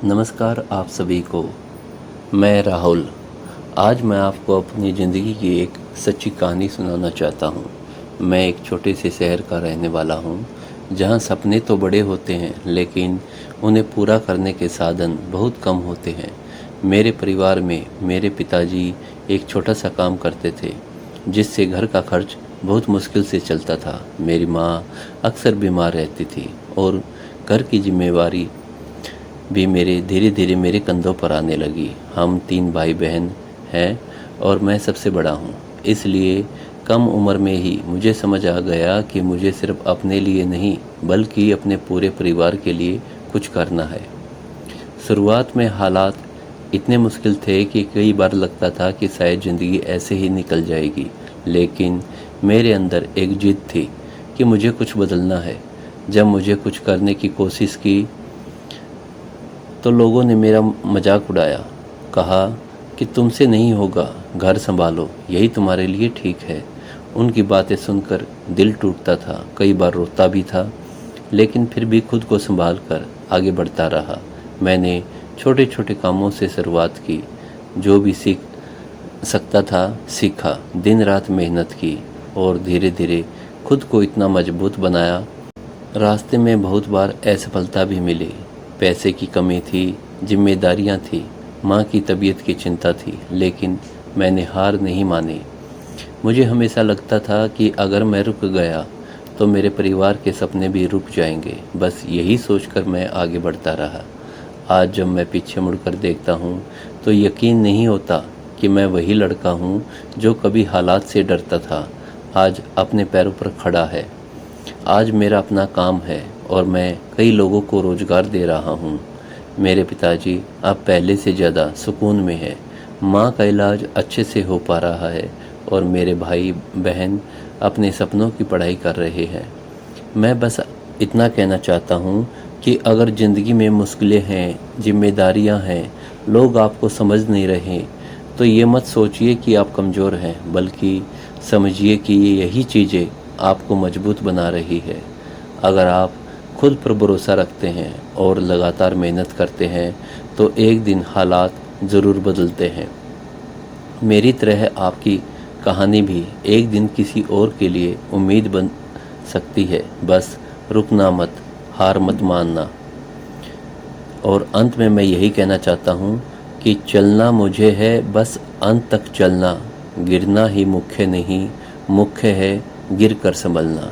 नमस्कार आप सभी को। मैं राहुल। आज मैं आपको अपनी ज़िंदगी की एक सच्ची कहानी सुनाना चाहता हूँ। मैं एक छोटे से शहर का रहने वाला हूँ, जहाँ सपने तो बड़े होते हैं लेकिन उन्हें पूरा करने के साधन बहुत कम होते हैं। मेरे परिवार में मेरे पिताजी एक छोटा सा काम करते थे, जिससे घर का खर्च बहुत मुश्किल से चलता था। मेरी माँ अक्सर बीमार रहती थी और घर की जिम्मेवारी भी धीरे धीरे मेरे कंधों पर आने लगी। हम 3 भाई बहन हैं और मैं सबसे बड़ा हूँ। इसलिए कम उम्र में ही मुझे समझ आ गया कि मुझे सिर्फ अपने लिए नहीं बल्कि अपने पूरे परिवार के लिए कुछ करना है। शुरुआत में हालात इतने मुश्किल थे कि कई बार लगता था कि शायद ज़िंदगी ऐसे ही निकल जाएगी, लेकिन मेरे अंदर एक जिद थी कि मुझे कुछ बदलना है। जब मुझे कुछ करने की कोशिश की तो लोगों ने मेरा मजाक उड़ाया, कहा कि तुमसे नहीं होगा, घर संभालो, यही तुम्हारे लिए ठीक है। उनकी बातें सुनकर दिल टूटता था, कई बार रोता भी था, लेकिन फिर भी खुद को संभाल कर आगे बढ़ता रहा। मैंने छोटे छोटे कामों से शुरुआत की, जो भी सीख सकता था सीखा, दिन रात मेहनत की और धीरे धीरे खुद को इतना मजबूत बनाया। रास्ते में बहुत बार असफलता भी मिली। पैसे की कमी थी, जिम्मेदारियां थी, माँ की तबीयत की चिंता थी, लेकिन मैंने हार नहीं मानी। मुझे हमेशा लगता था कि अगर मैं रुक गया तो मेरे परिवार के सपने भी रुक जाएंगे। बस यही सोचकर मैं आगे बढ़ता रहा। आज जब मैं पीछे मुड़कर देखता हूँ तो यकीन नहीं होता कि मैं वही लड़का हूँ जो कभी हालात से डरता था, आज अपने पैरों पर खड़ा है। आज मेरा अपना काम है और मैं कई लोगों को रोज़गार दे रहा हूँ। मेरे पिताजी अब पहले से ज़्यादा सुकून में है, माँ का इलाज अच्छे से हो पा रहा है और मेरे भाई बहन अपने सपनों की पढ़ाई कर रहे हैं। मैं बस इतना कहना चाहता हूँ कि अगर ज़िंदगी में मुश्किलें हैं, जिम्मेदारियाँ हैं, लोग आपको समझ नहीं रहे, तो ये मत सोचिए कि आप कमज़ोर हैं, बल्कि समझिए कि यही चीज़ें आपको मजबूत बना रही है। अगर आप खुद पर भरोसा रखते हैं और लगातार मेहनत करते हैं तो एक दिन हालात ज़रूर बदलते हैं। मेरी तरह आपकी कहानी भी एक दिन किसी और के लिए उम्मीद बन सकती है। बस रुकना मत, हार मत मानना। और अंत में मैं यही कहना चाहता हूँ कि चलना मुझे है, बस अंत तक चलना। गिरना ही मुख्य नहीं, मुख्य है गिर कर संभलना।